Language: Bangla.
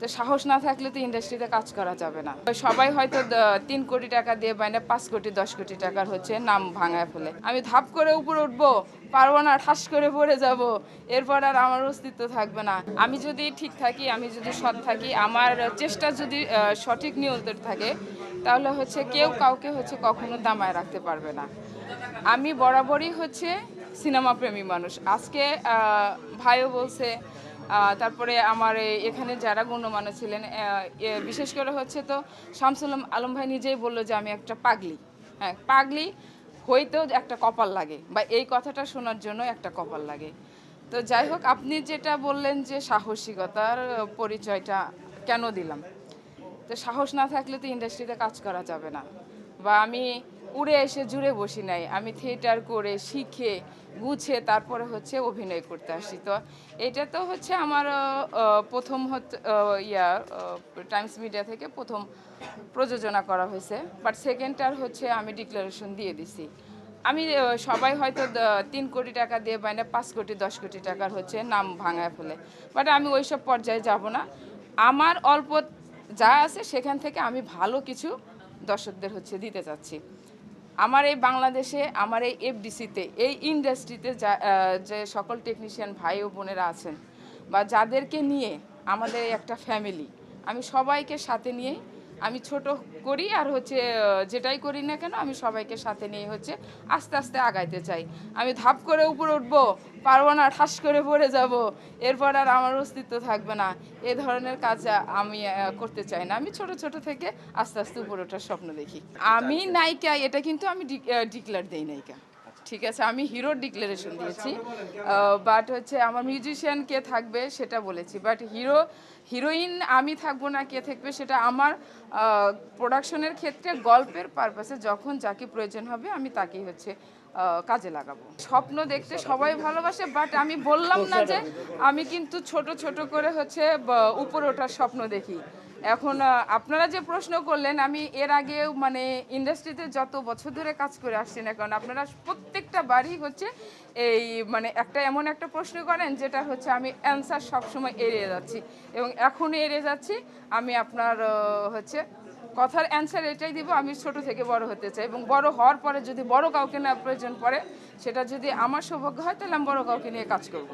তো সাহস না থাকলে তো ইন্ডাস্ট্রিতে কাজ করা যাবে না। সবাই হয়তো ৩ কোটি টাকা দিয়ে বাইনা ৫ কোটি ১০ কোটি টাকার হচ্ছে নাম ভাঙায় ফেলে। আমি ধাপ করে উপরে উঠবো, পারবো না, ঠাস করে পড়ে যাব, এরপর আর আমার অস্তিত্ব থাকবে না। আমি যদি ঠিক থাকি, আমি যদি সৎ থাকি, আমার চেষ্টা যদি সঠিক নিয়ন্ত্রণ থাকে, তাহলে হচ্ছে কেউ কাউকে হচ্ছে কখনো দামায় রাখতে পারবে না। আমি বরাবরই হচ্ছে সিনেমা প্রেমী মানুষ। আজকে ভাইও বলছে, তারপরে আমার এখানে যারা গণ্যমান্য ছিলেন, বিশেষ করে হচ্ছে তো শামসুল আলম ভাই নিজেই বললো যে আমি একটা পাগলি। হ্যাঁ, পাগলি হইতেও একটা কপাল লাগে, বা এই কথাটা শোনার জন্য একটা কপাল লাগে। তো যাই হোক, আপনি যেটা বললেন যে সাহসিকতার পরিচয়টা কেন দিলাম, তো সাহস না থাকলে তো ইন্ডাস্ট্রিতে কাজ করা যাবে না। বা আমি উড়ে এসে জুড়ে বসি নাই, আমি থিয়েটার করে শিখে গুছে তারপরে হচ্ছে অভিনয় করতে আসি। তো এটা তো হচ্ছে আমার প্রথম টাইমস মিডিয়া থেকে প্রথম প্রযোজনা করা হয়েছে, বাট সেকেন্ডটার হচ্ছে আমি ডিক্লারেশন দিয়ে দিছি। আমি সবাই হয়তো ৩ কোটি টাকা দিয়ে বাইনা ৫ কোটি ১০ কোটি টাকার হচ্ছে নাম ভাঙায় ফেলে, বাট আমি ওইসব পর্যায়ে যাব না। আমার অল্প যা আছে সেখান থেকে আমি ভালো কিছু দর্শকদের হচ্ছে দিতে চাচ্ছি। আমার এই বাংলাদেশে, আমার এই এফডিসিতে, এই ইন্ডাস্ট্রিতে যে সকল টেকনিশিয়ান ভাই ও বোনেরা আছেন, বা যাদেরকে নিয়ে আমাদের একটা ফ্যামিলি, আমি সবাইকে সাথে নিয়েই আমি ছোট করি, আর হচ্ছে যেটাই করি না কেন আমি সবাইকে সাথে নিয়ে হচ্ছে আস্তে আস্তে আগাইতে চাই। আমি ধাপ করে উপরে উঠবো, পারবো না, ঠাস করে পড়ে যাব, এরপর আর আমার অস্তিত্ব থাকবে না, এ ধরনের কাজ আমি করতে চাই না। আমি ছোট ছোট থেকে আস্তে আস্তে উপরে ওঠার স্বপ্ন দেখি। আমি নায়িকা, এটা কিন্তু আমি ডিক্লেয়ার দেই নায়িকা, ঠিক আছে? আমি হিরোর ডিক্লারেশন দিয়েছি, বাট হচ্ছে আমার মিউজিশিয়ান কে থাকবে সেটা বলেছি, বাট হিরোইন আমি থাকবো না, কে থাকবে সেটা আমার প্রোডাকশনের ক্ষেত্রে গল্পের পারপাসে যখন যাকে প্রয়োজন হবে আমি তাকেই হচ্ছে কাজে লাগাবো। স্বপ্ন দেখতে সবাই ভালোবাসে, বাট আমি বললাম না যে আমি কিন্তু ছোট ছোট করে হচ্ছে উপরে ওঠার স্বপ্ন দেখি। এখন আপনারা যে প্রশ্ন করলেন, আমি এর আগে মানে ইন্ডাস্ট্রিতে যত বছর ধরে কাজ করে আসছি না, কারণ আপনারা প্রত্যেকটা বারই হচ্ছে এই মানে এমন একটা প্রশ্ন করেন যেটা হচ্ছে আমি অ্যান্সার সবসময় এড়িয়ে যাচ্ছি, এবং এখনই এড়িয়ে যাচ্ছি। আমি আপনার হচ্ছে কথার অ্যান্সার এটাই দিব, আমি ছোট থেকে বড় হতে চাই, এবং বড় হওয়ার পরে যদি বড় কাউকে না প্রয়োজন পড়ে, সেটা যদি আমার সৌভাগ্য হয়, তাহলে আমি বড় কাউকে নিয়ে কাজ করব।